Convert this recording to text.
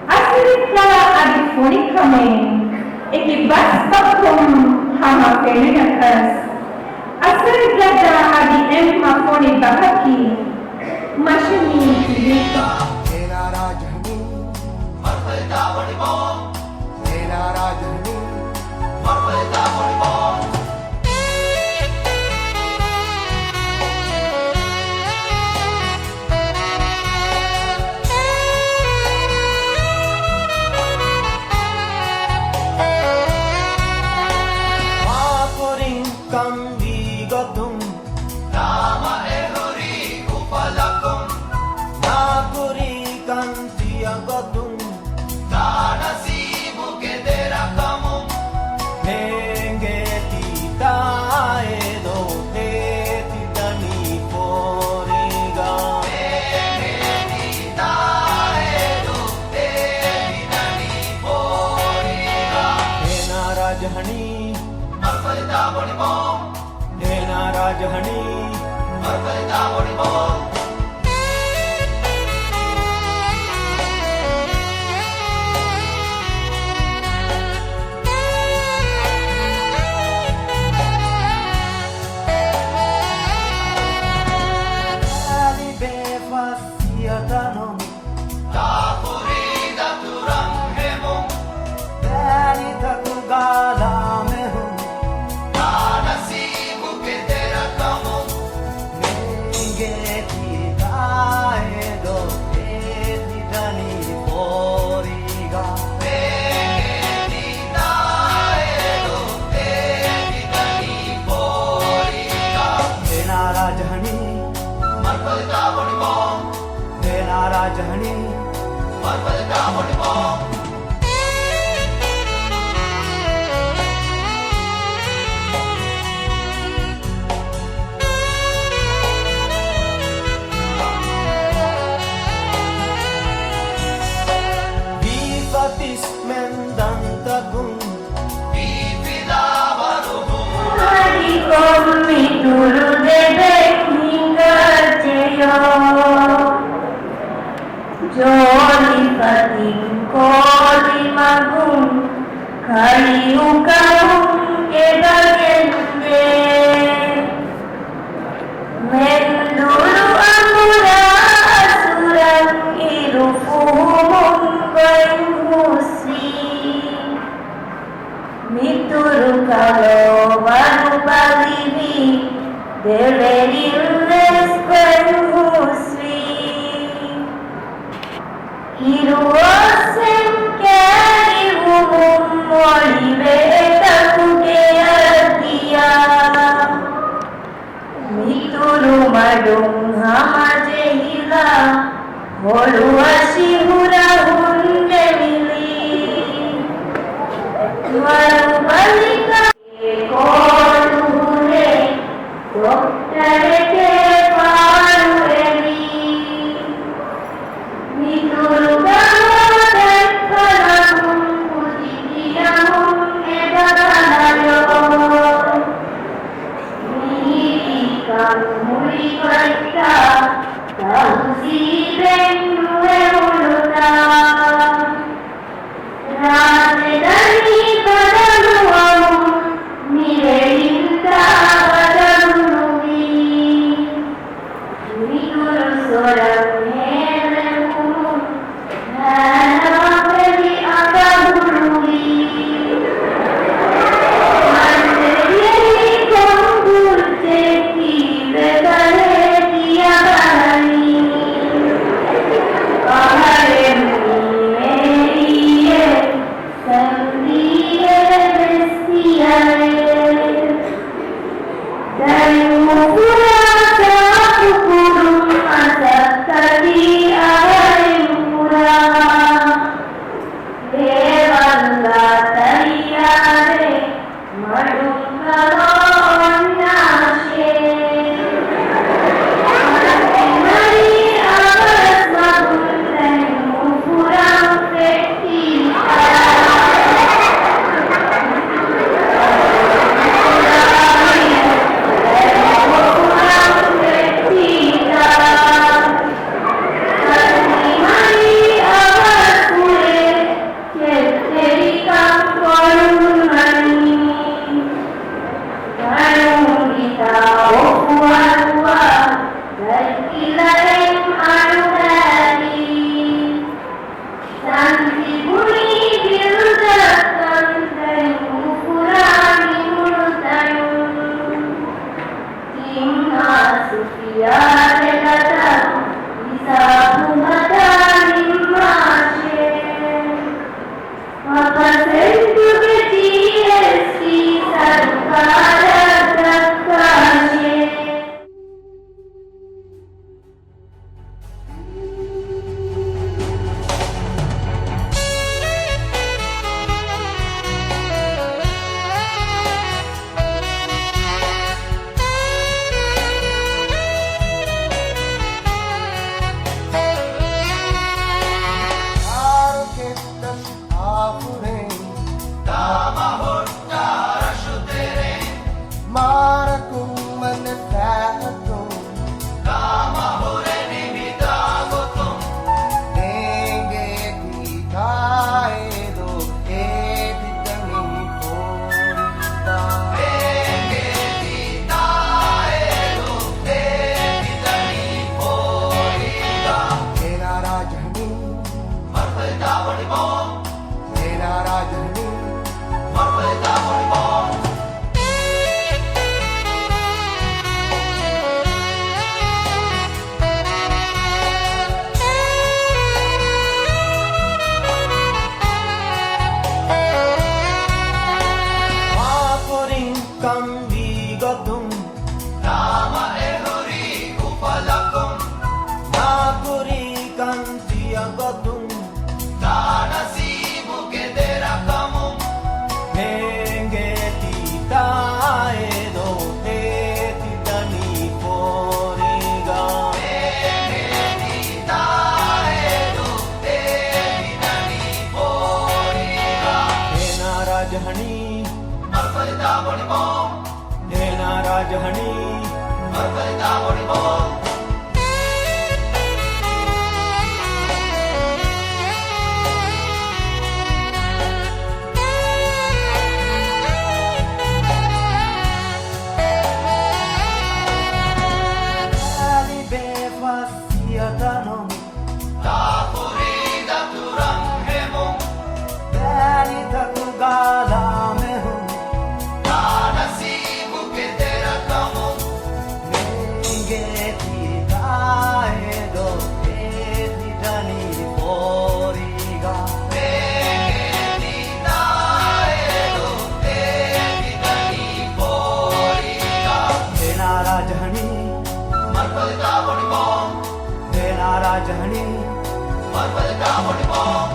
Asirika adifonicamente, e que basta com hama felinas, asirika adi emafoni bahaki, machini tirika. Nena Rajani, Marpalta Bonimo, Nena Rajani, Marpalta Bonimo. Kambigatum Nama Ehori Upalakum Nakuri Kantiagatum Tanasimu Kederakamum Nengetita Edo Tetitani Poriga Nengetita Edo Tetitani Poriga Nena Rajani Marpalta Bonimo Nena Rajani Marpalta Bonimo Dali befasiatanom Tapurida turang hemum Dali tatugalamehum Tanasimu Kederakamum Nengetita Edo Tetitani Poriga Nengetita Edo Tetitani Poriga Nena Rajani Marpalta Bonimo Nena Rajani Marpalta Bonimo Vivatis mendantagun Vivida varuhum Hari komi turu debek hingga ceyo Joli pating koli magung Kali ukang kedagende Mendulu amura asuran irufuhum koin muslim Mituru kalau baru balibi Deverilles koin muslim Iruosem kari humum molibe etakuke adia Mituru madung hama jehila Holu asihura hunde mili Waru balika Ekolu hune Doktare ke paru eli Mituru kama dekalakum Pujidiyahum edakanayo Muli baita Tausi benue uluta Rase dari padaluamu Mire inta padalului Mikuru sorang helemu Nana peli akabului Mandiri kongur ceki Begale tiada hari Sofia legata bisa kumatalim mashe Apa sentu GST sarukara kakashe Arketan apune Tama hottara shutere Marakung manatatum Tama hore nimidagotum Nenge tikaedo editani porita Nenge tikaedo editani porita Tera rajani Marpalta volleyball Tera rajani Marpalta volleyball Mapuring kambigatum Nama ehuri upalakum Napuri kantiagatum Tanasimu kederakamu Nenge titaedo etitani poriga Nenge titaedo etitani poriga Nena rajahani Marpalta volleyball Nena rajahani Marpalta volleyball Fasciatanom Tapurida turanghemum Danita tugalamehum Tanasimu keterakamum Nengeti taedo etitani poriga Nengeti taedo etitani poriga Nena rajahani Marpalta volleyball Nena rajahani Marpalta volleyball